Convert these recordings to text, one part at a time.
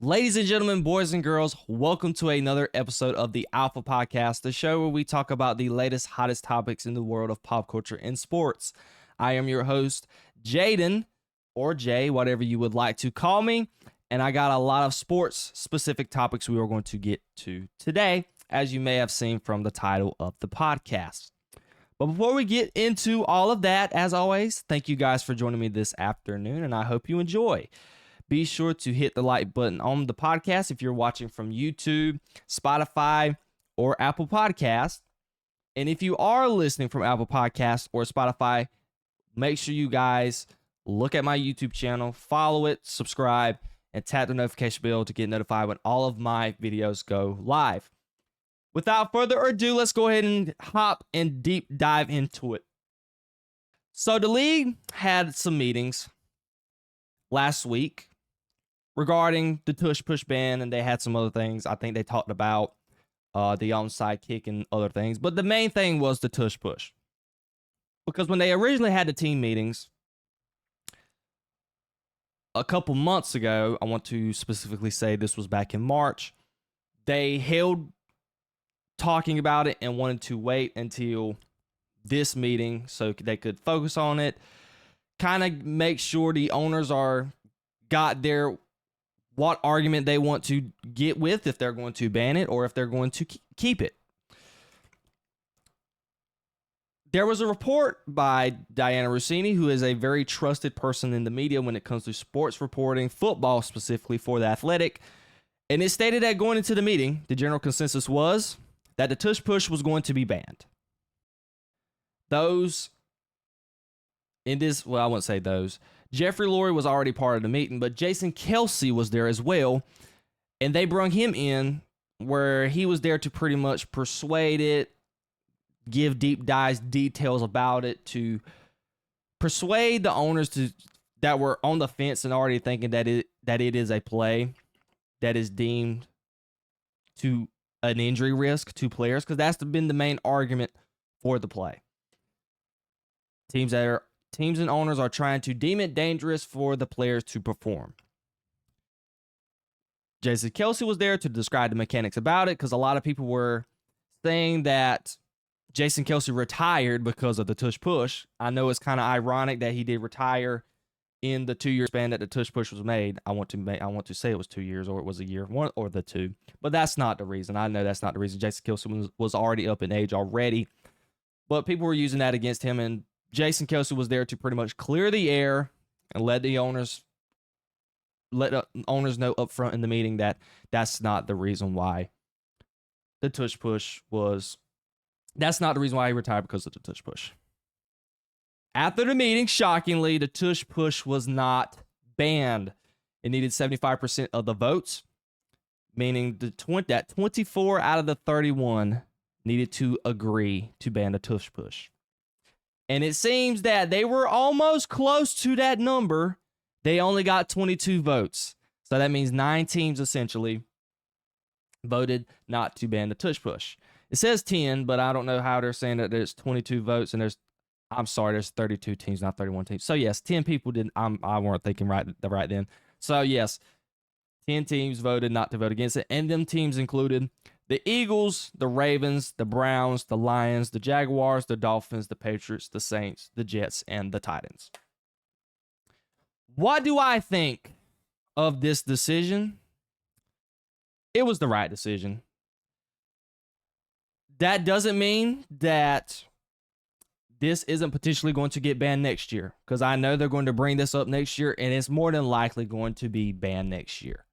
Ladies and gentlemen, boys and girls, welcome to another episode of the Alpha Podcast, the show where we talk about the latest, hottest topics in the world of pop culture and sports. I am your host, Jayden, or Jay, whatever you would like to call me, and I got a lot of sports-specific topics we are going to get to today, as you may have seen from the title of the podcast. But before we get into all of that, as always, thank you guys for joining me this afternoon, and I hope you enjoy. Be sure to hit the like button on the podcast if you're watching from YouTube, Spotify, or Apple Podcasts. And if you are listening from Apple Podcasts or Spotify, make sure you guys look at my YouTube channel, follow it, subscribe, and tap the notification bell to get notified when all of my videos go live. Without further ado, let's go ahead and hop and deep dive into it. So the league had some meetings last week regarding the Tush Push ban, and they had some other things. I think they talked about the onside kick and other things. But the main thing was the Tush Push. Because when they originally had the team meetings a couple months ago, I want to specifically say this was back in March, they held talking about it and wanted to wait until this meeting so they could focus on it, kind of make sure the owners got their what argument they want to get with, if they're going to ban it or if they're going to keep it. There was a report by Diana Rossini, who is a very trusted person in the media when it comes to sports reporting, football specifically for The Athletic, and it stated that going into the meeting, the general consensus was that the Tush Push was going to be banned. I wouldn't say those. Jeffrey Lurie was already part of the meeting, but Jason Kelce was there as well, and they brought him in where he was there to pretty much persuade it, give deep dives, details about it, to persuade the owners that were on the fence and already thinking that it is a play that is deemed to an injury risk to players, because that's been the main argument for the play. Teams and owners are trying to deem it dangerous for the players to perform. Jason Kelce was there to describe the mechanics about it, because a lot of people were saying that Jason Kelce retired because of the Tush Push. I know it's kind of ironic that he did retire in the 2-year span that the Tush Push was made. I want to say it was 2 years, or it was a year, one or the two, but that's not the reason. I know that's not the reason. Jason Kelce was already up in age already, but people were using that against him, and Jason Kelce was there to pretty much clear the air and let the owners know up front in the meeting that that's not the reason why the Tush Push was. That's not the reason why he retired, because of the Tush Push. After the meeting, shockingly, the Tush Push was not banned. It needed 75% of the votes, meaning that 24 out of the 31 needed to agree to ban the Tush Push. And it seems that they were almost close to that number. They only got 22 votes. So that means 9 teams essentially voted not to ban the Tush Push. It says 10, but I don't know how they're saying that there's 22 votes and there's 32 teams, not 31 teams. So yes, 10 people didn't. I weren't thinking right then. So yes, 10 teams voted not to vote against it, and them teams included the Eagles, the Ravens, the Browns, the Lions, the Jaguars, the Dolphins, the Patriots, the Saints, the Jets, and the Titans. What do I think of this decision? It was the right decision. That doesn't mean that this isn't potentially going to get banned next year, because I know they're going to bring this up next year, and it's more than likely going to be banned next year.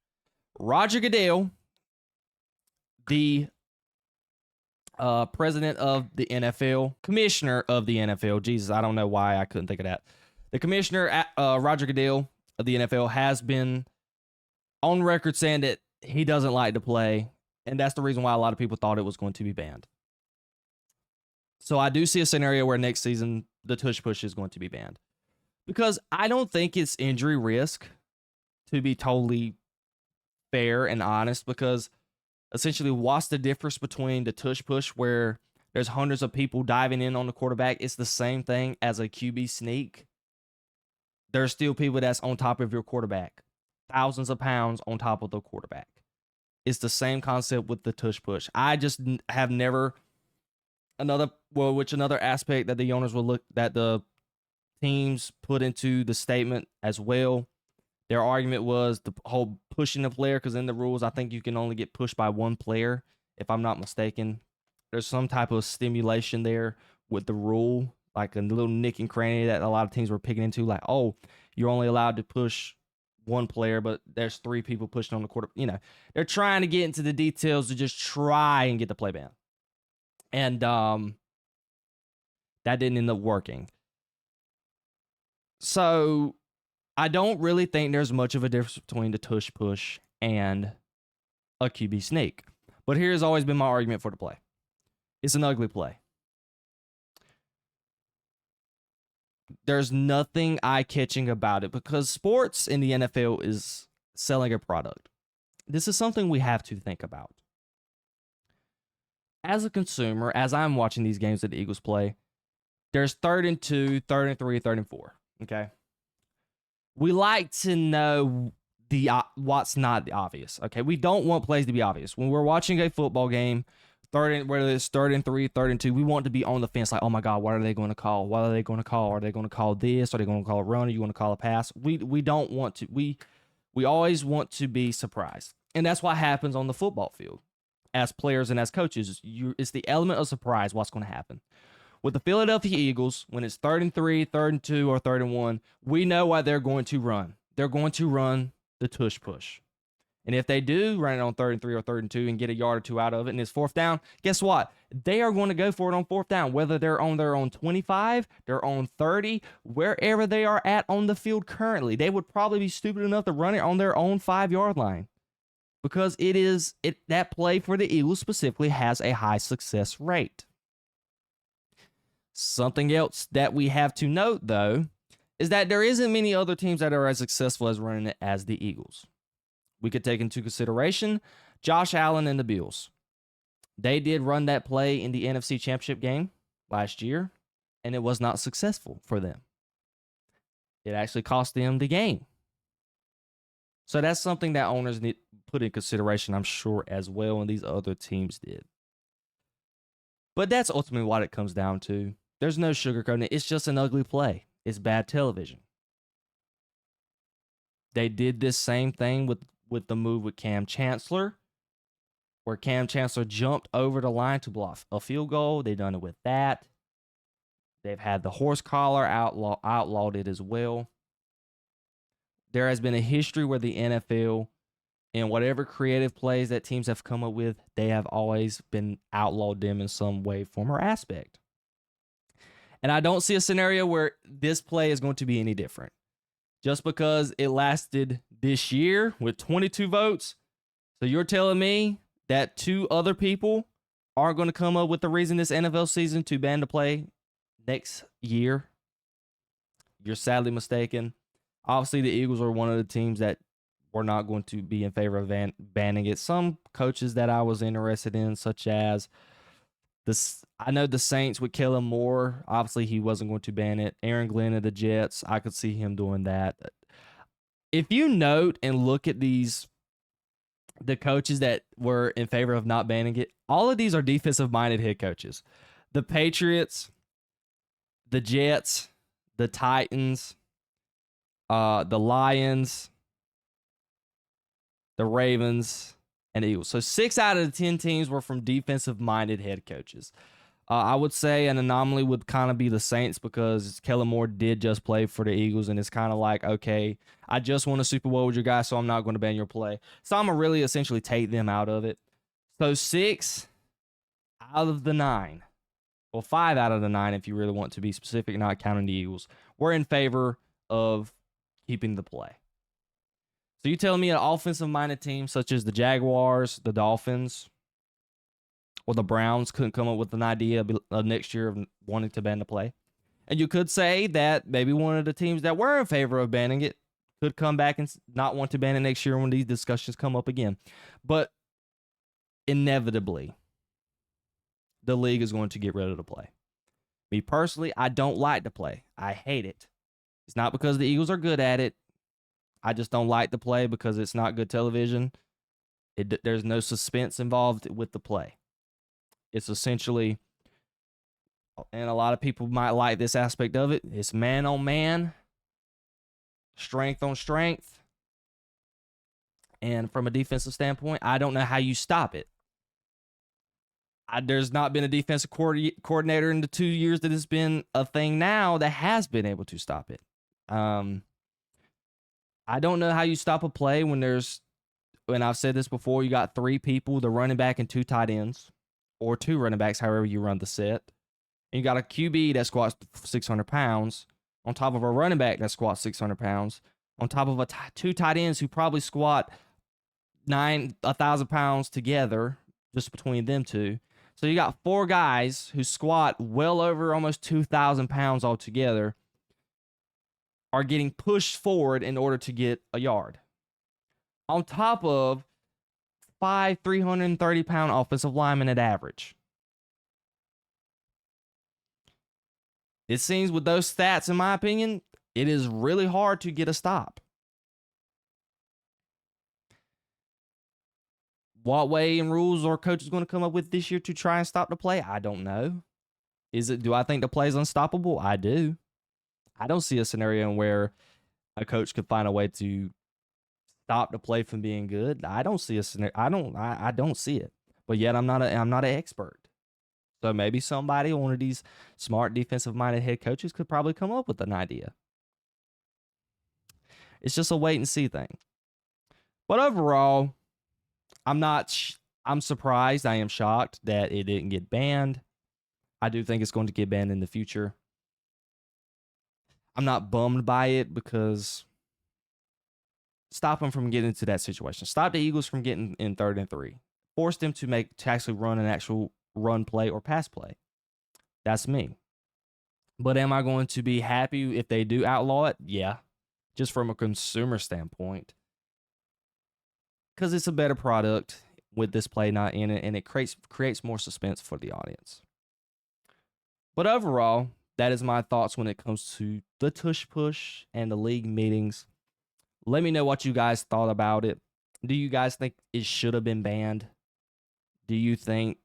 Roger Goodell, the president of the NFL, commissioner of the NFL. Jesus, I don't know why I couldn't think of that. The commissioner, Roger Goodell of the NFL, has been on record saying that he doesn't like to play, and that's the reason why a lot of people thought it was going to be banned. So I do see a scenario where next season the Tush Push is going to be banned, because I don't think it's injury risk, to be totally fair and honest, because essentially, what's the difference between the Tush Push, where there's hundreds of people diving in on the quarterback? It's the same thing as a QB sneak. There's still people that's on top of your quarterback. thousands of pounds on top of the quarterback. It's the same concept with the tush push. I just have never another aspect that the owners will look that the teams put into the statement as well. Their argument was the whole pushing the player, because in the rules, I think you can only get pushed by one player, if I'm not mistaken. There's some type of stimulation there with the rule, like a little nick and cranny that a lot of teams were picking into, like, oh, you're only allowed to push one player, but there's 3 people pushing on the quarter. They're trying to get into the details to just try and get the play ban. And that didn't end up working. So I don't really think there's much of a difference between the tush push and a QB sneak. But here's always been my argument for the play. It's an ugly play. There's nothing eye-catching about it because sports in the NFL is selling a product. This is something we have to think about. As a consumer, as I'm watching these games that the Eagles play, there's 3rd and 2, 3rd and 3, 3rd and 4. Okay? We like to know what's not obvious. Okay? We don't want plays to be obvious. When we're watching a football game, whether it's 3rd and 3, 3rd and 2, we want to be on the fence like, oh my God, what are they going to call? What are they going to call? Are they going to call this? Are they going to call a run? Are you going to call a pass? We don't want to. We always want to be surprised. And that's what happens on the football field. As players and as coaches, it's the element of surprise what's going to happen. With the Philadelphia Eagles, when it's 3rd and 3, 3rd and 2, or 3rd and 1, we know what they're going to run. They're going to run the tush push. And if they do run it on 3rd and 3 or 3rd and 2 and get a yard or 2 out of it and it's 4th down, guess what? They are going to go for it on 4th down, whether they're on their own 25, their own 30, wherever they are at on the field currently. They would probably be stupid enough to run it on their own 5-yard line because that play for the Eagles specifically has a high success rate. Something else that we have to note, though, is that there isn't many other teams that are as successful as running it as the Eagles. We could take into consideration Josh Allen and the Bills. They did run that play in the NFC Championship game last year, and it was not successful for them. It actually cost them the game. So that's something that owners need to put in consideration, I'm sure, as well, and these other teams did. But that's ultimately what it comes down to. There's no sugarcoating it. It's just an ugly play. It's bad television. They did this same thing with the move with Cam Chancellor, where Cam Chancellor jumped over the line to block a field goal. They've done it with that. They've had the horse collar outlawed it as well. There has been a history where the NFL, in whatever creative plays that teams have come up with, they have always been outlawed them in some way, form, or aspect. And I don't see a scenario where this play is going to be any different. Just because it lasted this year with 22 votes, so you're telling me that 2 other people aren't going to come up with the reason this NFL season to ban the play next year? You're sadly mistaken. Obviously, the Eagles are one of the teams that were not going to be in favor of banning it. Some coaches that I was interested in, such as I know the Saints with Kellen Moore, obviously he wasn't going to ban it. Aaron Glenn of the Jets, I could see him doing that. If you note and look at the coaches that were in favor of not banning it, all of these are defensive-minded head coaches. The Patriots, the Jets, the Titans, the Lions, the Ravens, and Eagles. So 6 out of the 10 teams were from defensive-minded head coaches. I would say an anomaly would kind of be the Saints because Kellen Moore did just play for the Eagles, and it's kind of like, okay, I just won a Super Bowl with your guy, so I'm not going to ban your play. So I'm going to really essentially take them out of it. So 6 out of the 9, well, 5 out of the 9, if you really want to be specific, not counting the Eagles, were in favor of keeping the play. So you tell me an offensive-minded team such as the Jaguars, the Dolphins, or the Browns couldn't come up with an idea of next year of wanting to ban the play. And you could say that maybe one of the teams that were in favor of banning it could come back and not want to ban it next year when these discussions come up again. But inevitably, the league is going to get rid of the play. Me personally, I don't like the play. I hate it. It's not because the Eagles are good at it. I just don't like the play because it's not good television. There's no suspense involved with the play. It's essentially, and a lot of people might like this aspect of it, it's man on man, strength on strength. And from a defensive standpoint, I don't know how you stop it. There's not been a defensive coordinator in the 2 years that it's been a thing now that has been able to stop it. I don't know how you stop a play when I've said this before, you got 3 people, the running back and 2 tight ends, or 2 running backs, however you run the set. And you got a QB that squats 600 pounds on top of a running back that squats 600 pounds on top of 2 tight ends who probably squat 1,000 pounds together just between them two. So you got 4 guys who squat well over almost 2,000 pounds altogether are getting pushed forward in order to get a yard. On top of 5 330-pound offensive linemen at average. It seems with those stats, in my opinion, it is really hard to get a stop. What way and rules are coaches going to come up with this year to try and stop the play? I don't know. Do I think the play is unstoppable? I do. I don't see a scenario where a coach could find a way to stop the play from being good. I don't see a scenario. I don't see it. But yet I'm not an expert. So maybe somebody, one of these smart defensive-minded head coaches, could probably come up with an idea. It's just a wait and see thing. But overall, I'm surprised. I am shocked that it didn't get banned. I do think it's going to get banned in the future. I'm not bummed by it because stop them from getting into that situation. Stop the Eagles from getting in 3rd and 3. Force them to actually run an actual run play or pass play. That's me. But am I going to be happy if they do outlaw it? Yeah. Just from a consumer standpoint. Because it's a better product with this play not in it, and it creates more suspense for the audience. But overall, that is my thoughts when it comes to the Tush Push and the league meetings. Let me know what you guys thought about it. Do you guys think it should have been banned? Do you think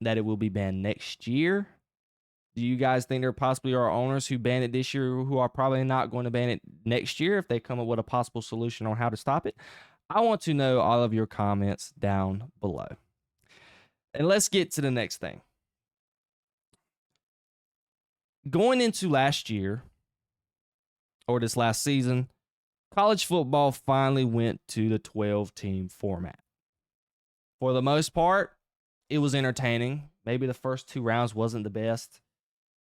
that it will be banned next year? Do you guys think there possibly are owners who ban it this year who are probably not going to ban it next year if they come up with a possible solution on how to stop it? I want to know all of your comments down below. And let's get to the next thing. Going into last year, or this last season, college football finally went to the 12-team format. For the most part, it was entertaining. Maybe the first 2 rounds wasn't the best.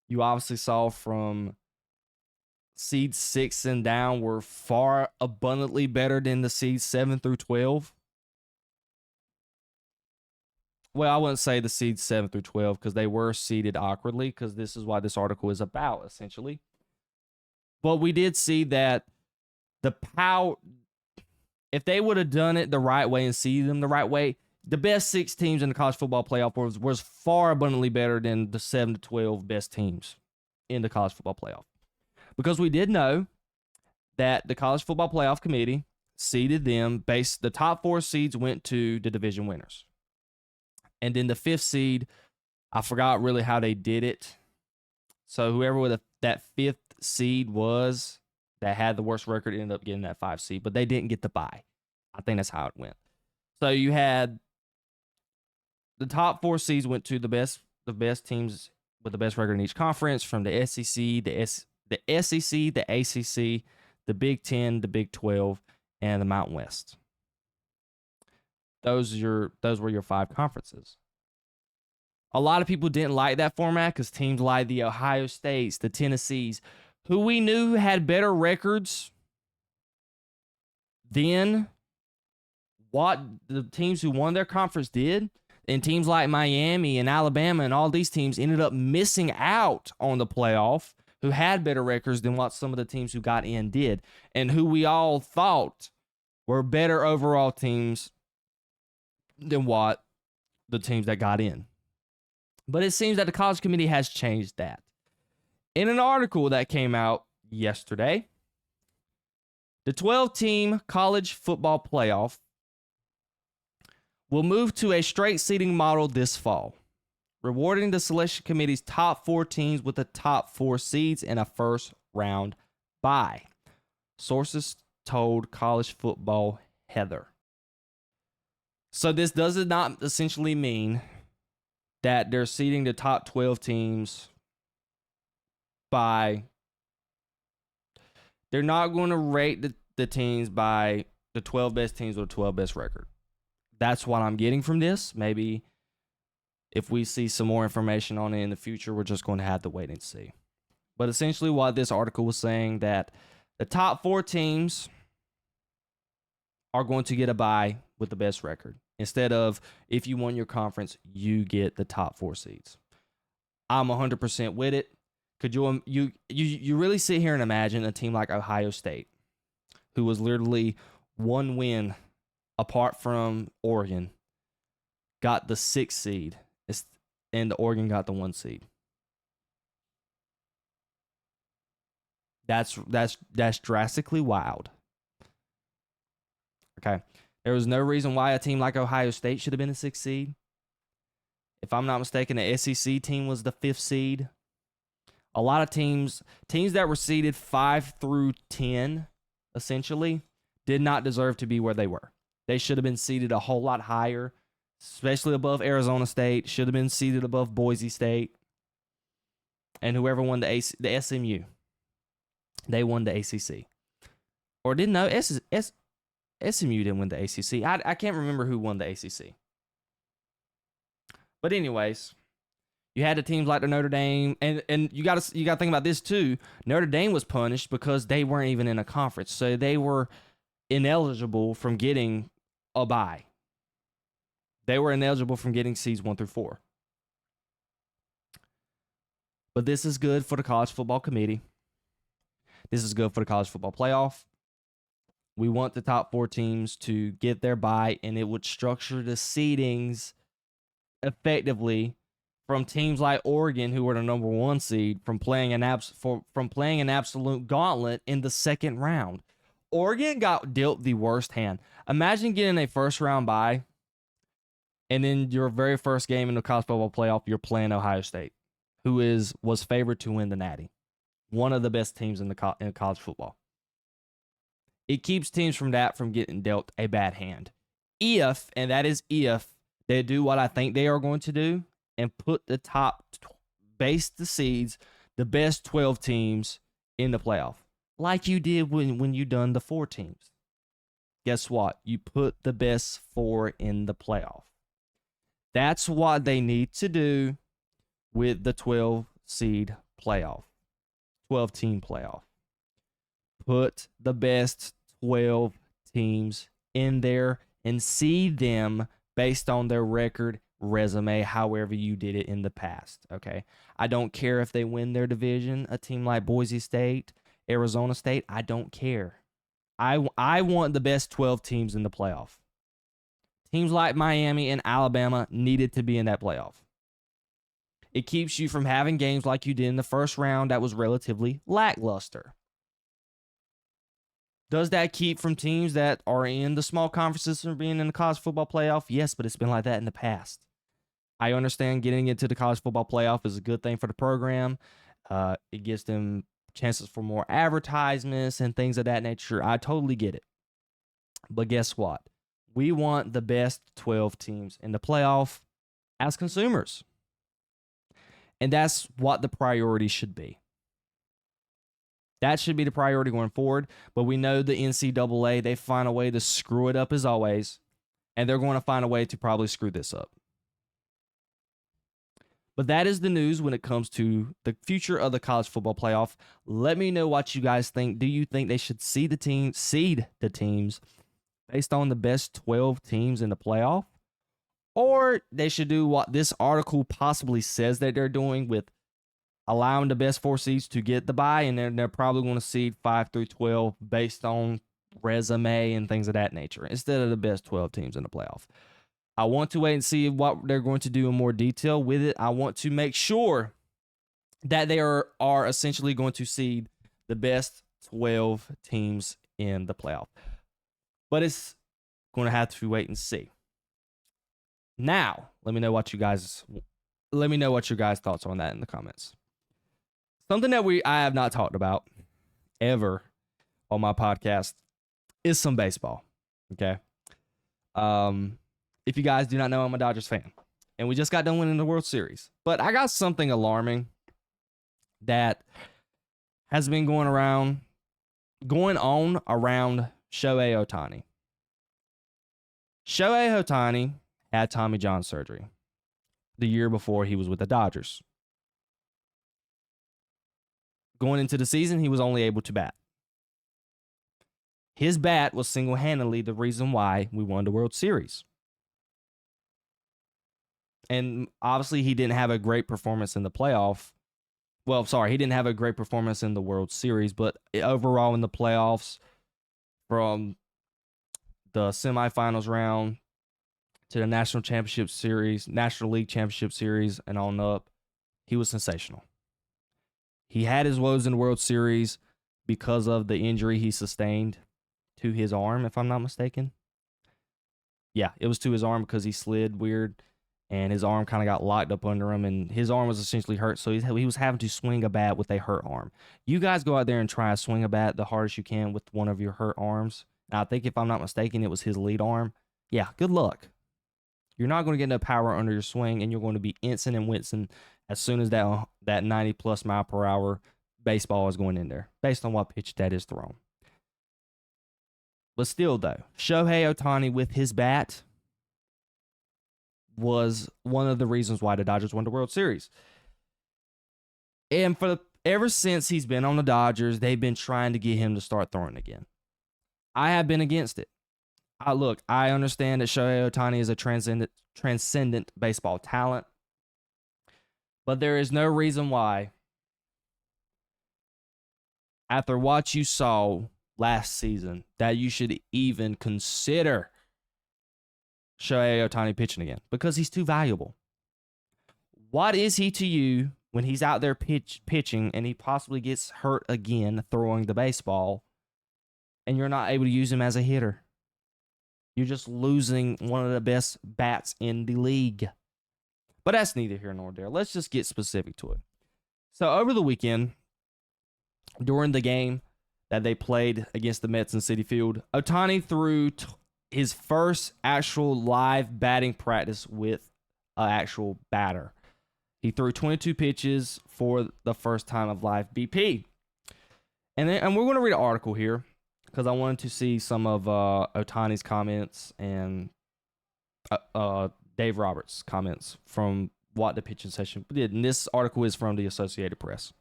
You obviously saw from seed 6 and down were far abundantly better than the seeds 7 through 12. Well, I wouldn't say the seeds 7 through 12 because they were seeded awkwardly, because this is what this article is about, essentially. But we did see that the power, if they would have done it the right way and seeded them the right way, the best 6 teams in the college football playoff was far abundantly better than the 7 to 12 best teams in the college football playoff. Because we did know that the college football playoff committee seeded them the top 4 seeds went to the division winners. And then the 5th seed, I forgot really how they did it. So whoever that 5th seed was that had the worst record ended up getting that 5 seed, but they didn't get the bye. I think that's how it went. So you had the top 4 seeds went to the best teams with the best record in each conference, from the SEC, the SEC, the ACC, the Big 10, the Big 12, and the Mountain West. Those were your 5 conferences. A lot of people didn't like that format because teams like the Ohio States, the Tennessees, who we knew had better records than what the teams who won their conference did. And teams like Miami and Alabama and all these teams ended up missing out on the playoff, who had better records than what some of the teams who got in did, and who we all thought were better overall teams than what the teams that got in. But it seems that the college committee has changed that. In an article that came out yesterday, The 12-team college football playoff will move to a straight seeding model this fall, rewarding the selection committee's top 4 teams with the top 4 seeds in a first-round bye. Sources told College Football Heather. So this does not essentially mean that they're seeding the top 12 teams by... They're not going to rate the teams by the 12 best teams with 12 best record. That's what I'm getting from this. Maybe if we see some more information on it in the future, we're just going to have to wait and see. But essentially what this article was saying, that the top 4 teams are going to get a bye with the best record. Instead of, if you won your conference, you get the top 4 seeds. I'm 100% with it. Could you really sit here and imagine a team like Ohio State, who was literally 1 win apart from Oregon, got the 6th seed, and Oregon got the 1 seed? That's drastically wild. Okay. There was no reason why a team like Ohio State should have been the 6th seed. If I'm not mistaken, the SEC team was the 5th seed. A lot of teams that were seeded 5 through 10, essentially, did not deserve to be where they were. They should have been seeded a whole lot higher, especially above Arizona State. Should have been seeded above Boise State. And whoever won the SMU, they won the ACC. Or didn't know, SMU didn't win the ACC. I can't remember who won the ACC. But anyways, you had the teams like the Notre Dame, and you got to think about this too. Notre Dame was punished because they weren't even in a conference, so they were ineligible from getting a bye. They were ineligible from getting seeds 1 through 4. But this is good for the College Football Committee. This is good for the College Football Playoff. We want the top 4 teams to get their bye, and it would structure the seedings effectively from teams like Oregon, who were the number 1 seed, from playing an absolute gauntlet in the 2nd round. Oregon got dealt the worst hand. Imagine getting a first-round bye, and then your very first game in the College Football Playoff, you're playing Ohio State, who was favored to win the Natty, one of the best teams in college football. It keeps teams from getting dealt a bad hand. If, and that is if, they do what I think they are going to do and put base the seeds, the best 12 teams in the playoff, like you did when you done the 4 teams. Guess what? You put the best 4 in the playoff. That's what they need to do with the 12-seed playoff, 12-team playoff. Put the best 12 teams in there and see them based on their record, resume, however you did it in the past, okay? I don't care if they win their division, a team like Boise State, Arizona State, I don't care. I want the best 12 teams in the playoff. Teams like Miami and Alabama needed to be in that playoff. It keeps you from having games like you did in the first round that was relatively lackluster. Does that keep from teams that are in the small conferences from being in the college football playoff? Yes, but it's been like that in the past. I understand getting into the college football playoff is a good thing for the program. It gives them chances for more advertisements and things of that nature. I totally get it. But guess what? We want the best 12 teams in the playoff as consumers. And that's what the priority should be. That should be the priority going forward. But we know the NCAA, they find a way to screw it up as always. And they're going to find a way to probably screw this up. But that is the news when it comes to the future of the college football playoff. Let me know what you guys think. Do you think they should seed the teams based on the best 12 teams in the playoff? Or they should do what this article possibly says that they're doing with allowing the best 4 seeds to get the bye, and they're probably going to seed 5 through 12 based on resume and things of that nature instead of the best 12 teams in the playoff. I want to wait and see what they're going to do in more detail with it. I want to make sure that they are essentially going to seed the best 12 teams in the playoff. But it's going to have to wait and see. Now, let me know what your guys' thoughts on that in the comments. Something that I have not talked about ever on my podcast is some baseball. Okay. If you guys do not know, I'm a Dodgers fan, and we just got done winning the World Series. But I got something alarming that has been going on around Shohei Ohtani. Shohei Ohtani had Tommy John surgery the year before he was with the Dodgers. Going into the season, he was only able to bat. His bat was single-handedly the reason why we won the World Series. And obviously, he didn't have a great performance in the playoff. Well, sorry, he didn't have a great performance in the World Series, but overall in the playoffs, from the semifinals round to the National Championship Series, National League Championship Series, and on up, he was sensational. He had his woes in the World Series because of the injury he sustained to his arm, if I'm not mistaken. Yeah, it was to his arm because he slid weird, and his arm kind of got locked up under him, and his arm was essentially hurt, so he was having to swing a bat with a hurt arm. You guys go out there and try to swing a bat the hardest you can with one of your hurt arms. And I think, if I'm not mistaken, it was his lead arm. Yeah, good luck. You're not going to get no power under your swing, and you're going to be instant and wincing as soon as that 90-plus mile per hour baseball is going in there, based on what pitch that is thrown. But still, though, Shohei Ohtani with his bat was one of the reasons why the Dodgers won the World Series. And ever since he's been on the Dodgers, they've been trying to get him to start throwing again. I have been against it. I understand that Shohei Ohtani is a transcendent baseball talent, but there is no reason why, after what you saw last season, that you should even consider Shohei Ohtani pitching again, because he's too valuable. What is he to you when he's out there pitching and he possibly gets hurt again throwing the baseball, and you're not able to use him as a hitter? You're just losing one of the best bats in the league. But that's neither here nor there. Let's just get specific to it. So over the weekend, during the game that they played against the Mets in Citi Field, Ohtani threw his first actual live batting practice with an actual batter. He threw 22 pitches for the first time of live BP. And we're going to read an article here, because I wanted to see some of Ohtani's comments and Dave Roberts' comments from what the pitching session did. And this article is from the Associated Press.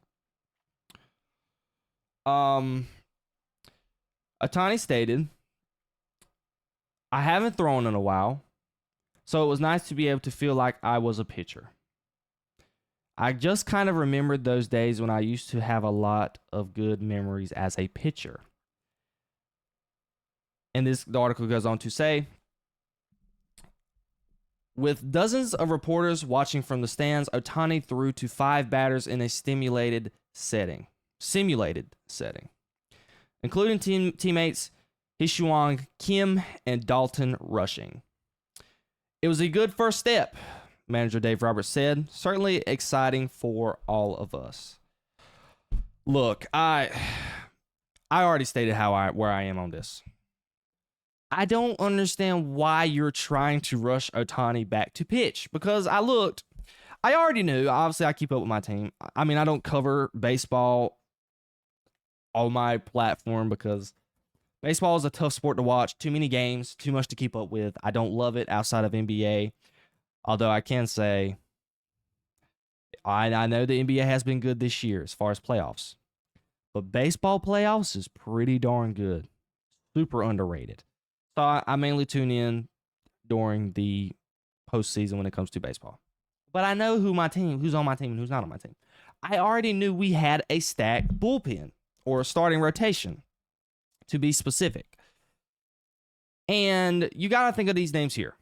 Ohtani stated, "I haven't thrown in a while, so it was nice to be able to feel like I was a pitcher. I just kind of remembered those days when I used to have a lot of good memories as a pitcher." And the article goes on to say, with dozens of reporters watching from the stands, Ohtani threw to 5 batters in a simulated setting, including teammates Hishuang Kim and Dalton Rushing. "It was a good first step," manager Dave Roberts said. "Certainly exciting for all of us." Look, I already stated where I am on this. I don't understand why you're trying to rush Ohtani back to pitch, because I already knew. Obviously, I keep up with my team. I mean, I don't cover baseball on my platform because baseball is a tough sport to watch. Too many games, too much to keep up with. I don't love it outside of NBA. Although I can say, I know the NBA has been good this year as far as playoffs. But baseball playoffs is pretty darn good. Super underrated. So I mainly tune in during the postseason when it comes to baseball. But I know who's on my team and who's not on my team. I already knew we had a stacked bullpen, or a starting rotation, to be specific. And you got to think of these names here.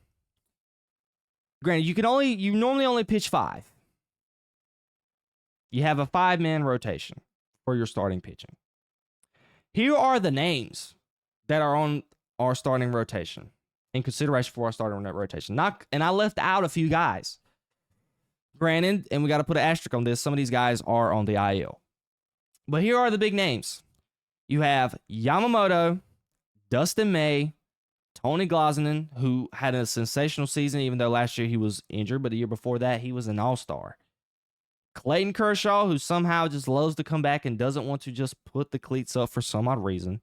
Granted, you normally only pitch 5. You have a 5-man rotation for your starting pitching. Here are the names that are on our starting rotation, in consideration for our starting rotation. And I left out a few guys. Granted, and we got to put an asterisk on this, some of these guys are on the IL. But here are the big names. You have Yamamoto, Dustin May, Tony Glazenen, who had a sensational season, even though last year he was injured, but the year before that, he was an all-star. Clayton Kershaw, who somehow just loves to come back and doesn't want to just put the cleats up for some odd reason.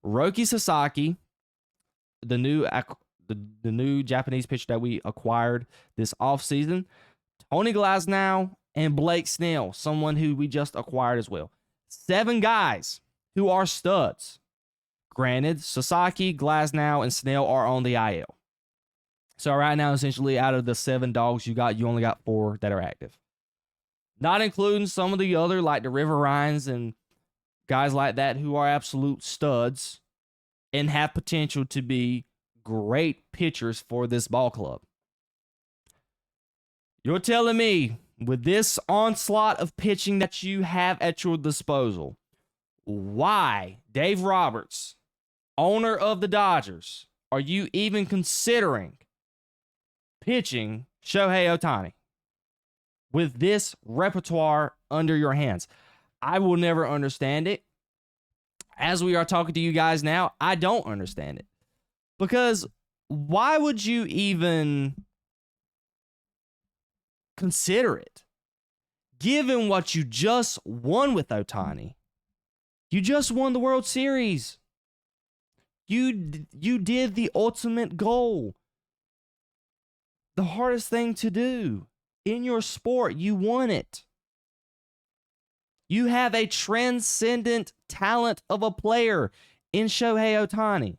Roki Sasaki, the new Japanese pitcher that we acquired this offseason. Tony Glasnow, and Blake Snell, someone who we just acquired as well. 7 guys who are studs. Granted, Sasaki, Glasnow, and Snell are on the IL. So right now, essentially, out of the 7 dogs you only got 4 that are active. Not including some of the other, like the River Ryans and guys like that who are absolute studs and have potential to be great pitchers for this ball club. You're telling me, with this onslaught of pitching that you have at your disposal, why, Dave Roberts, owner of the Dodgers, are you even considering pitching Shohei Ohtani with this repertoire under your hands? I will never understand it. As we are talking to you guys now, I don't understand it. Because why would you even consider it? Given what you just won with Ohtani, you just won the World Series. You did the ultimate goal. The hardest thing to do in your sport, you won it. You have a transcendent talent of a player in Shohei Ohtani.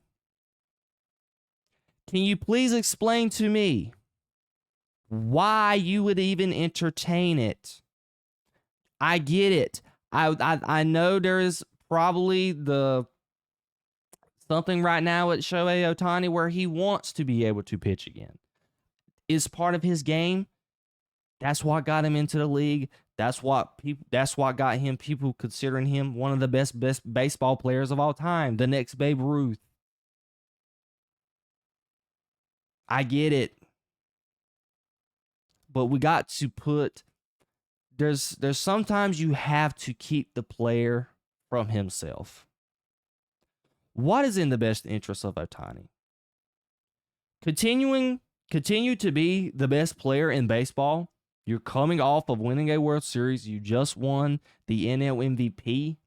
Can you please explain to me why you would even entertain it? I get it. I know there is probably something right now at Shohei Ohtani where he wants to be able to pitch again. Is part of his game. That's what got him into the league. That's what got him people considering him one of the best baseball players of all time, the next Babe Ruth. I get it. But we got to put there's sometimes you have to keep the player from himself. What is in the best interest of Ohtani? Continue to be the best player in baseball. You're coming off of winning a World Series. You just won the NL MVP.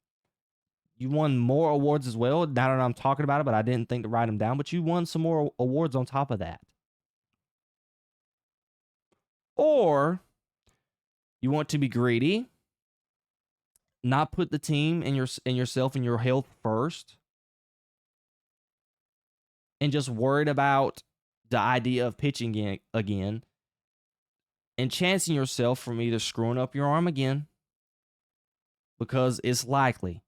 You won more awards as well. Now that I'm talking about it, but I didn't think to write them down. But you won some more awards on top of that. Or you want to be greedy, not put the team and yourself and your health first, and just worried about the idea of pitching again and chancing yourself from either screwing up your arm again, because it's likely.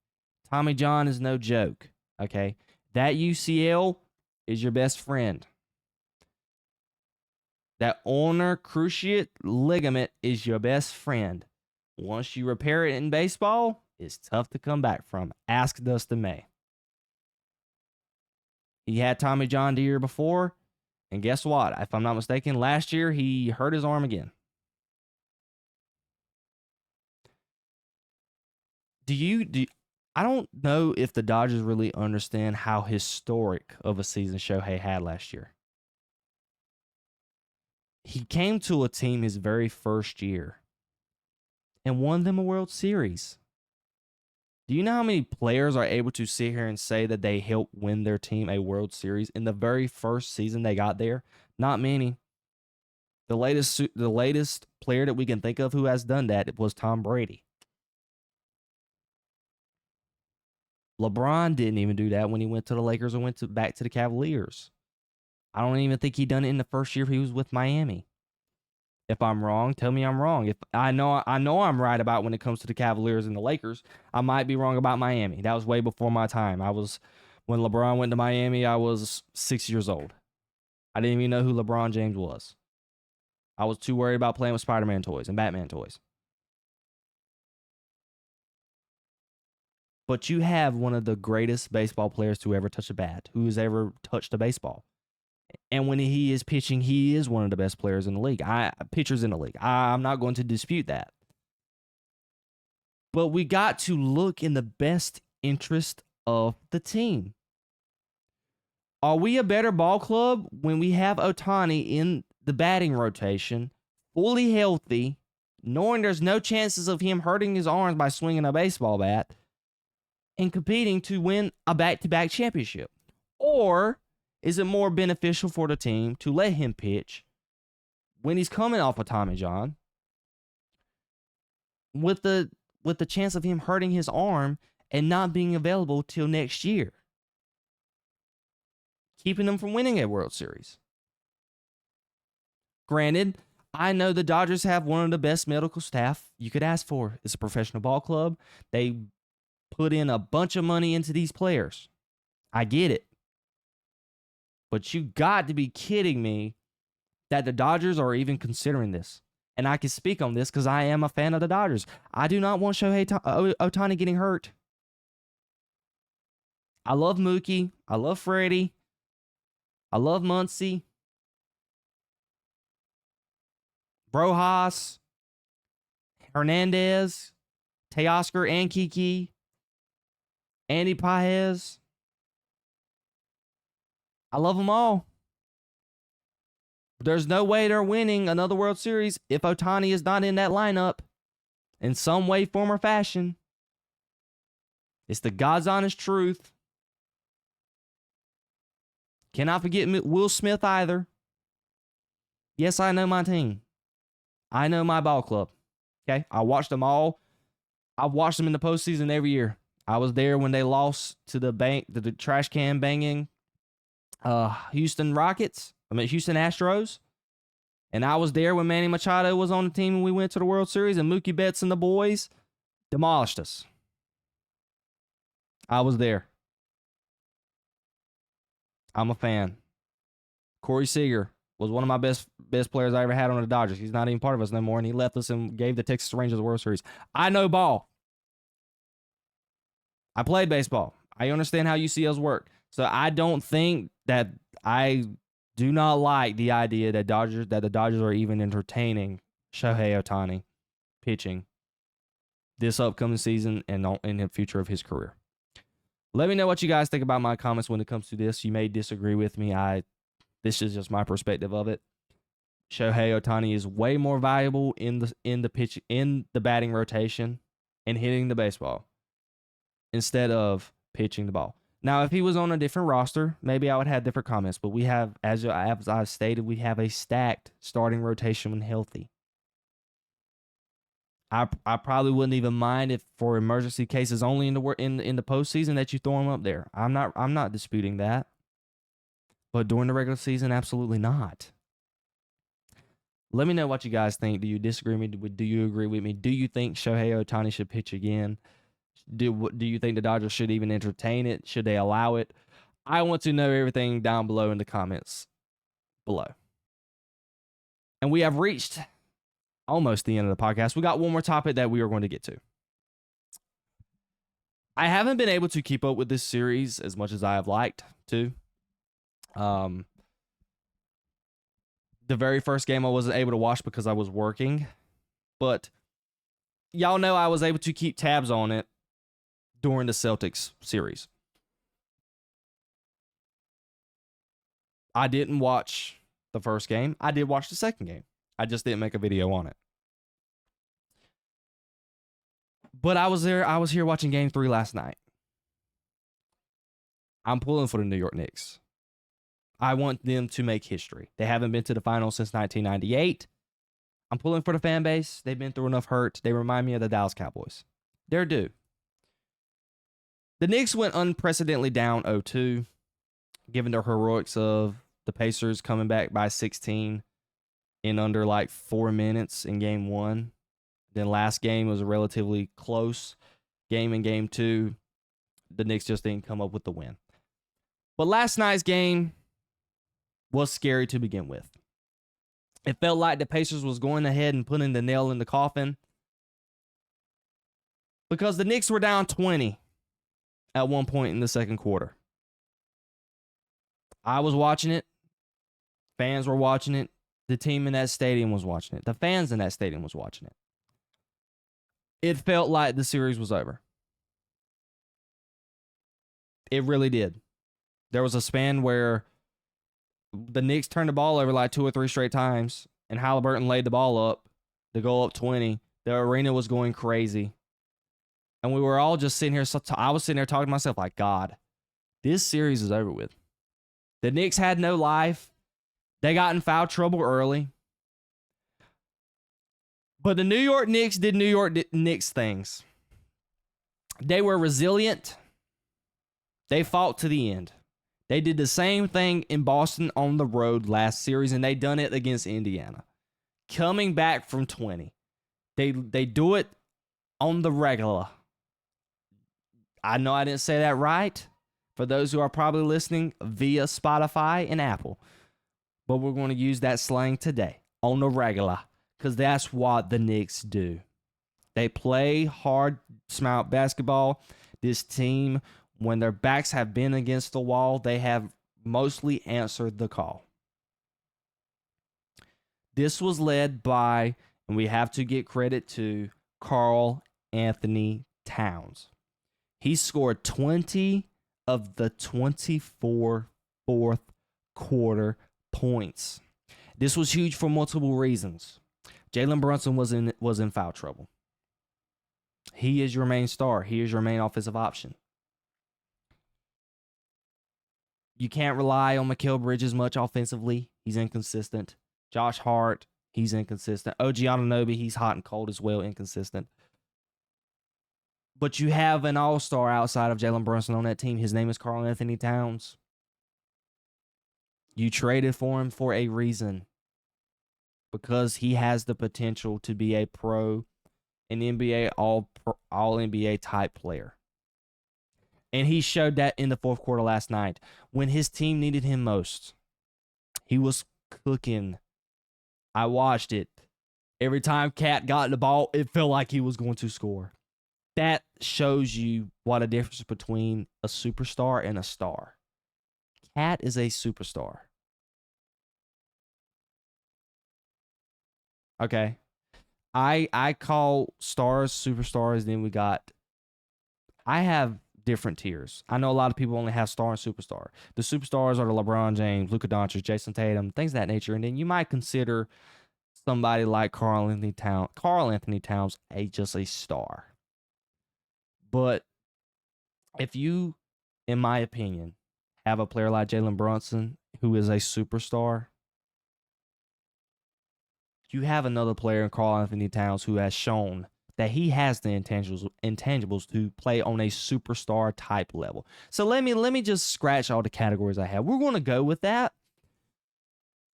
Tommy John is no joke, okay? That UCL is your best friend. That ulnar cruciate ligament is your best friend. Once you repair it in baseball, it's tough to come back from. Ask Dustin May. He had Tommy John the year before, and guess what? If I'm not mistaken, last year he hurt his arm again. I don't know if the Dodgers really understand how historic of a season Shohei had last year. He came to a team his very first year and won them a World Series. Do you know how many players are able to sit here and say that they helped win their team a World Series in the very first season they got there? Not many. The latest player that we can think of who has done that was Tom Brady. LeBron didn't even do that when he went to the Lakers and went back to the Cavaliers. I don't even think he done it in the first year he was with Miami. If I'm wrong, tell me I'm wrong. If I know I'm right about when it comes to the Cavaliers and the Lakers, I might be wrong about Miami. That was way before my time. When LeBron went to Miami, I was 6 years old. I didn't even know who LeBron James was. I was too worried about playing with Spider-Man toys and Batman toys. But you have one of the greatest baseball players to ever touch a bat, who has ever touched a baseball. And when he is pitching, he is one of the best players in the league. Pitchers in the league. I'm not going to dispute that. But we got to look in the best interest of the team. Are we a better ball club when we have Ohtani in the batting rotation, fully healthy, knowing there's no chances of him hurting his arms by swinging a baseball bat, and competing to win a back-to-back championship? Or is it more beneficial for the team to let him pitch when he's coming off of Tommy John with the chance of him hurting his arm and not being available till next year, keeping them from winning a World Series? Granted, I know the Dodgers have one of the best medical staff you could ask for. It's a professional ball club. They put in a bunch of money into these players. I get it. But you got to be kidding me that the Dodgers are even considering this. And I can speak on this because I am a fan of the Dodgers. I do not want Shohei Ohtani getting hurt. I love Mookie. I love Freddie. I love Muncy. Brojas. Hernandez. Teoscar and Kiki. Andy Paez. I love them all. There's no way they're winning another World Series if Ohtani is not in that lineup in some way, form, or fashion. It's the God's honest truth. Cannot forget Will Smith either. Yes, I know my team. I know my ball club. Okay? I watched them all. I watched them in the postseason every year. I was there when they lost to the trash can banging Houston Astros. And I was there when Manny Machado was on the team and we went to the World Series, and Mookie Betts and the boys demolished us. I was there. I'm a fan. Corey Seager was one of my best players I ever had on the Dodgers. He's not even part of us no more, and he left us and gave the Texas Rangers the World Series. I know ball. I played baseball. I understand how UCLs work. So I don't think that I do not like the idea that the Dodgers are even entertaining Shohei Ohtani pitching this upcoming season and in the future of his career. Let me know what you guys think about my comments when it comes to this. You may disagree with me. This is just my perspective of it. Shohei Ohtani is way more valuable in the batting rotation and hitting the baseball instead of pitching the ball. Now, if he was on a different roster, maybe I would have different comments. But we have, as I've stated, we have a stacked starting rotation when healthy. I probably wouldn't even mind if for emergency cases only in the postseason that you throw him up there. I'm not disputing that. But during the regular season, absolutely not. Let me know what you guys think. Do you disagree with me? Do you agree with me? Do you think Shohei Ohtani should pitch again? Do you think the Dodgers should even entertain it? Should they allow it? I want to know everything down below in the comments below. And we have reached almost the end of the podcast. We got one more topic that we are going to get to. I haven't been able to keep up with this series as much as I have liked to. The very first game I wasn't able to watch because I was working. But y'all know I was able to keep tabs on it during the Celtics series. I didn't watch the first game. I did watch the second game. I just didn't make a video on it. But I was here watching Game 3 last night. I'm pulling for the New York Knicks. I want them to make history. They haven't been to the finals since 1998. I'm pulling for the fan base. They've been through enough hurt. They remind me of the Dallas Cowboys. They're due. The Knicks went unprecedentedly down 0-2, given the heroics of the Pacers coming back by 16 in under like 4 minutes in Game 1. Then last game was a relatively close game in Game 2. The Knicks just didn't come up with the win. But last night's game was scary to begin with. It felt like the Pacers was going ahead and putting the nail in the coffin because the Knicks were down 20 at one point in the second quarter. I was watching it. Fans were watching it. The team in that stadium was watching it. The fans in that stadium was watching it. It felt like the series was over. It really did. There was a span where the Knicks turned the ball over like 2 or 3 straight times, and Halliburton laid the ball up to go up 20. The arena was going crazy. And we were all just sitting here. I was sitting there talking to myself like, God, this series is over with. The Knicks had no life. They got in foul trouble early. But the New York Knicks did New York Knicks things. They were resilient. They fought to the end. They did the same thing in Boston on the road last series, and they done it against Indiana. Coming back from 20. They do it on the regular. I know I didn't say that right for those who are probably listening via Spotify and Apple. But we're going to use that slang today, on the regular, because that's what the Knicks do. They play hard, smart basketball. This team, when their backs have been against the wall, they have mostly answered the call. This was led by, and we have to get credit to, Karl Anthony Towns. He scored 20 of the 24 fourth quarter points. This was huge for multiple reasons. Jalen Brunson was in foul trouble. He is your main star. He is your main offensive option. You can't rely on Mikal Bridges much offensively. He's inconsistent. Josh Hart, he's inconsistent. OG Anunoby, he's hot and cold as well, inconsistent. But you have an all-star outside of Jalen Brunson on that team. His name is Karl Anthony Towns. You traded for him for a reason. Because he has the potential to be a pro, an NBA all-NBA type player. And he showed that in the fourth quarter last night. When his team needed him most, he was cooking. I watched it. Every time Cat got the ball, it felt like he was going to score. That shows you what a difference between a superstar and a star. Cat is a superstar. Okay. I call stars superstars. Then I have different tiers. I know a lot of people only have star and superstar. The superstars are the LeBron James, Luka Doncic, Jason Tatum, things of that nature. And then you might consider somebody like Karl Anthony Towns just a star. But if you, in my opinion, have a player like Jalen Brunson who is a superstar, you have another player in Karl Anthony Towns who has shown that he has the intangibles to play on a superstar type level. So let me just scratch all the categories I have. We're going to go with that.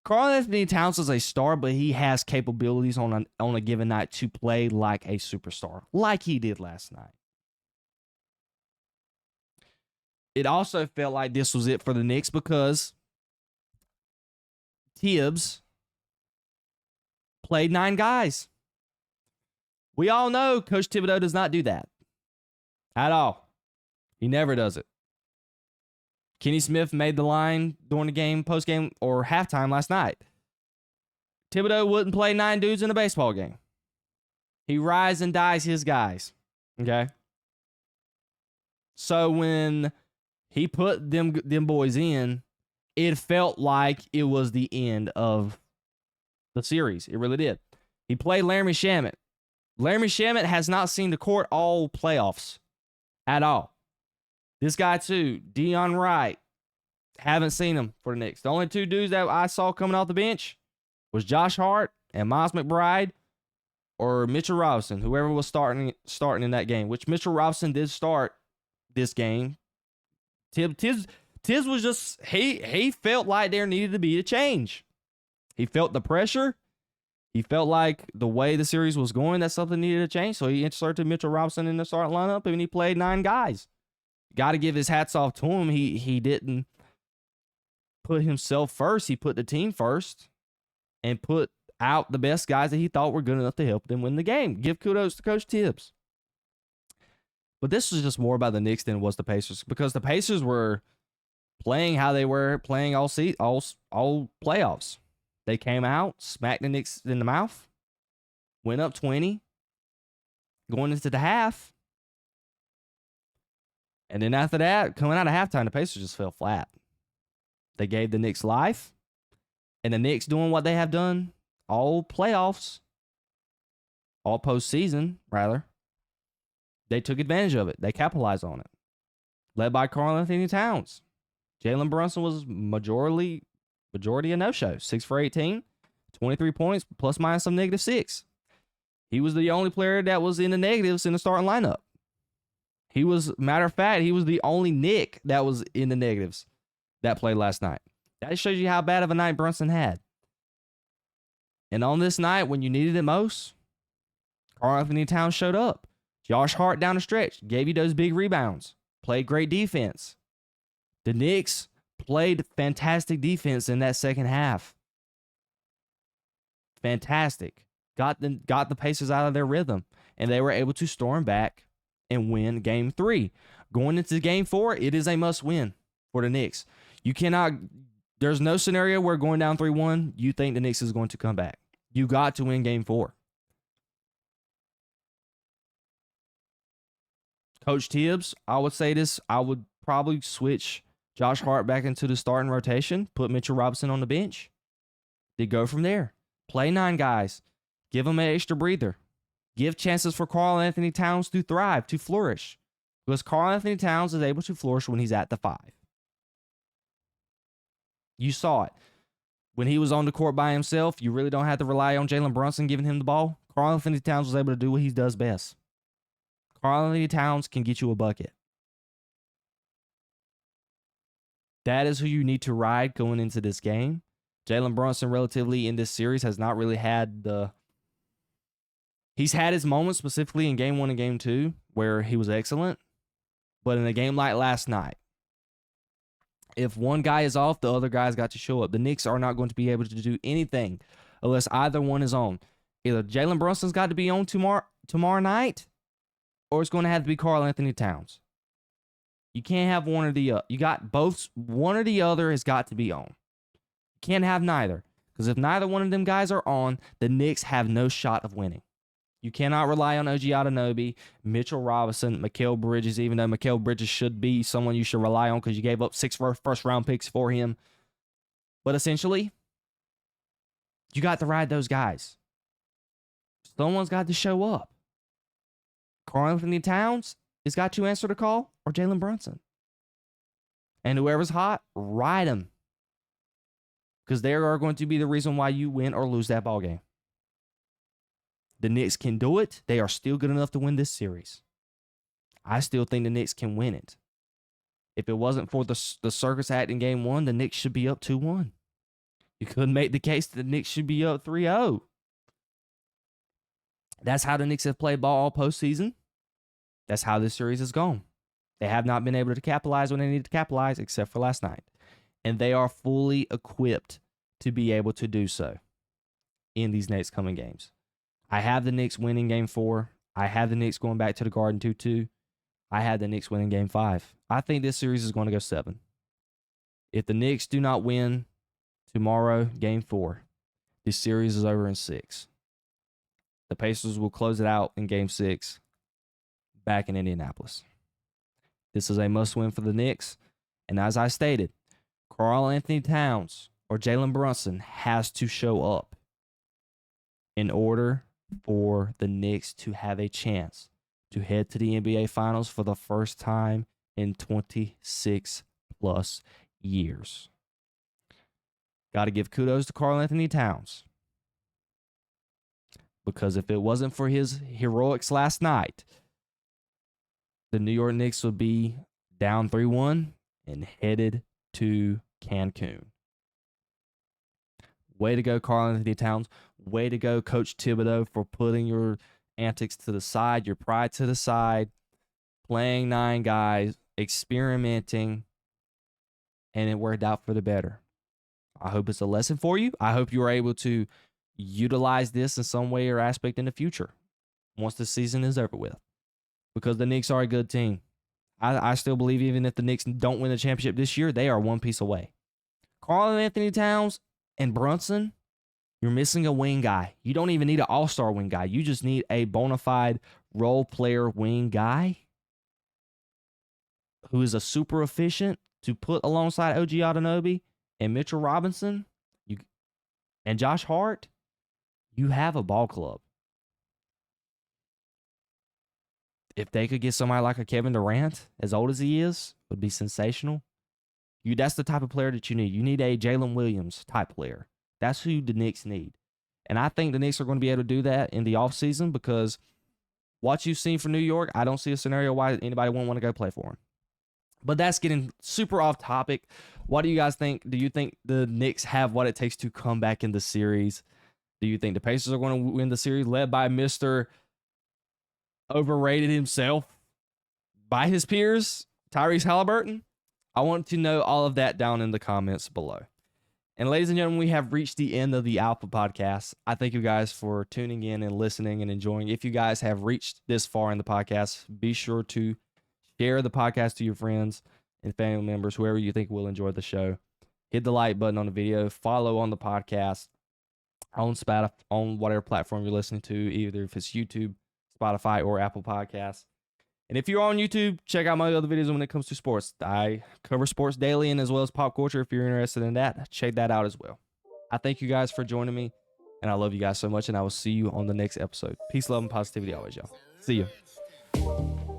Karl Anthony Towns is a star, but he has capabilities on a given night to play like a superstar, like he did last night. It also felt like this was it for the Knicks because Tibbs played 9 guys. We all know Coach Thibodeau does not do that at all. He never does it. Kenny Smith made the line during the game, post-game, or halftime last night. Thibodeau wouldn't play 9 dudes in a baseball game. He rides and dies his guys. Okay? So when he put them boys in, it felt like it was the end of the series. It really did. He played Laramie Shamet. Laramie Shamet has not seen the court all playoffs at all. This guy too, Dion Wright, haven't seen him for the Knicks. The only 2 dudes that I saw coming off the bench was Josh Hart and Miles McBride or Mitchell Robinson, whoever was starting in that game, which Mitchell Robinson did start this game. Tibbs was just, he felt like there needed to be a change. He felt the pressure. He felt like the way the series was going, that something needed to change. So he inserted Mitchell Robinson in the starting lineup, and he played 9 guys. Got to give his hats off to him. He didn't put himself first. He put the team first and put out the best guys that he thought were good enough to help them win the game. Give kudos to Coach Tibbs. But this was just more about the Knicks than it was the Pacers, because the Pacers were playing how they were playing all playoffs. They came out, smacked the Knicks in the mouth, went up 20, going into the half. And then after that, coming out of halftime, the Pacers just fell flat. They gave the Knicks life. And the Knicks doing what they have done all playoffs, all postseason, rather. They took advantage of it. They capitalized on it. Led by Karl Anthony Towns. Jalen Brunson was majority a no-show. 6 for 18, 23 points, plus minus some -6. He was the only player that was in the negatives in the starting lineup. Matter of fact, he was the only Knick that was in the negatives that played last night. That shows you how bad of a night Brunson had. And on this night, when you needed it most, Karl Anthony Towns showed up. Josh Hart down the stretch, gave you those big rebounds, played great defense. The Knicks played fantastic defense in that second half. Fantastic. Got the Pacers out of their rhythm, and they were able to storm back and win Game 3. Going into Game 4, it is a must-win for the Knicks. There's no scenario where going down 3-1, you think the Knicks is going to come back. You got to win Game 4. Coach Tibbs, I would say this, I would probably switch Josh Hart back into the starting rotation, put Mitchell Robinson on the bench. They go from there. Play 9 guys. Give them an extra breather. Give chances for Karl Anthony Towns to thrive, to flourish. Because Karl Anthony Towns is able to flourish when he's at the 5. You saw it. When he was on the court by himself, you really don't have to rely on Jalen Brunson giving him the ball. Karl Anthony Towns was able to do what he does best. Karl Anthony Towns can get you a bucket. That is who you need to ride going into this game. Jalen Brunson, relatively in this series, has not really had He's had his moments, specifically in Game 1 and Game 2, where he was excellent. But in a game like last night, if one guy is off, the other guy's got to show up. The Knicks are not going to be able to do anything unless either one is on. Either Jalen Brunson's got to be on tomorrow night, or it's going to have to be Karl Anthony Towns. You can't have one or the other. You got both. One or the other has got to be on. You can't have neither. Because if neither one of them guys are on, the Knicks have no shot of winning. You cannot rely on OG Anunoby, Mitchell Robinson, Mikal Bridges, even though Mikal Bridges should be someone you should rely on because you gave up 6 first-round picks for him. But essentially, you got to ride those guys. Someone's got to show up. Karl Anthony Towns has got to answer the call, or Jalen Brunson. And whoever's hot, ride them. Because they are going to be the reason why you win or lose that ball game. The Knicks can do it. They are still good enough to win this series. I still think the Knicks can win it. If it wasn't for the circus act in Game 1, the Knicks should be up 2-1. You could make the case that the Knicks should be up 3-0. That's how the Knicks have played ball all postseason. That's how this series has gone. They have not been able to capitalize when they needed to capitalize, except for last night. And they are fully equipped to be able to do so in these next coming games. I have the Knicks winning Game 4. I have the Knicks going back to the Garden 2-2. I have the Knicks winning Game 5. I think this series is going to go 7. If the Knicks do not win tomorrow, Game 4, this series is over in 6. The Pacers will close it out in Game 6 back in Indianapolis. This is a must-win for the Knicks. And as I stated, Karl Anthony Towns or Jalen Brunson has to show up in order for the Knicks to have a chance to head to the NBA Finals for the first time in 26 plus years. Got to give kudos to Karl Anthony Towns. Because if it wasn't for his heroics last night, the New York Knicks would be down 3-1 and headed to Cancun. Way to go, Karl Anthony Towns. Way to go, Coach Thibodeau, for putting your antics to the side, your pride to the side, playing 9 guys, experimenting, and it worked out for the better. I hope it's a lesson for you. I hope you are able to utilize this in some way or aspect in the future once the season is over with. because the Knicks are a good team. I still believe even if the Knicks don't win the championship this year, they are one piece away. Karl Anthony Towns and Brunson, you're missing a wing guy. You don't even need an all-star wing guy. You just need a bona fide role player wing guy who is a super efficient to put alongside OG Anunoby and Mitchell Robinson and Josh Hart. You have a ball club. If they could get somebody like a Kevin Durant, as old as he is, would be sensational. That's the type of player that you need. You need a Jalen Williams type player. That's who the Knicks need. And I think the Knicks are going to be able to do that in the offseason because what you've seen from New York, I don't see a scenario why anybody won't want to go play for them. But that's getting super off topic. What do you guys think? Do you think the Knicks have what it takes to come back in the series? Do you think the Pacers are going to win the series led by Mr. Overrated himself by his peers, Tyrese Halliburton? I want to know all of that down in the comments below. And ladies and gentlemen, we have reached the end of the Alpha Podcast. I thank you guys for tuning in and listening and enjoying. If you guys have reached this far in the podcast, be sure to share the podcast to your friends and family members, whoever you think will enjoy the show. Hit the like button on the video. Follow on the podcast on Spotify, on whatever platform you're listening to, either if it's YouTube, Spotify, or Apple Podcasts. And if you're on YouTube, check out my other videos when it comes to sports. I cover sports daily and as well as pop culture. If you're interested in that, check that out as well. I thank you guys for joining me, and I love you guys so much, and I will see you on the next episode. Peace, love, and positivity always, y'all. See you.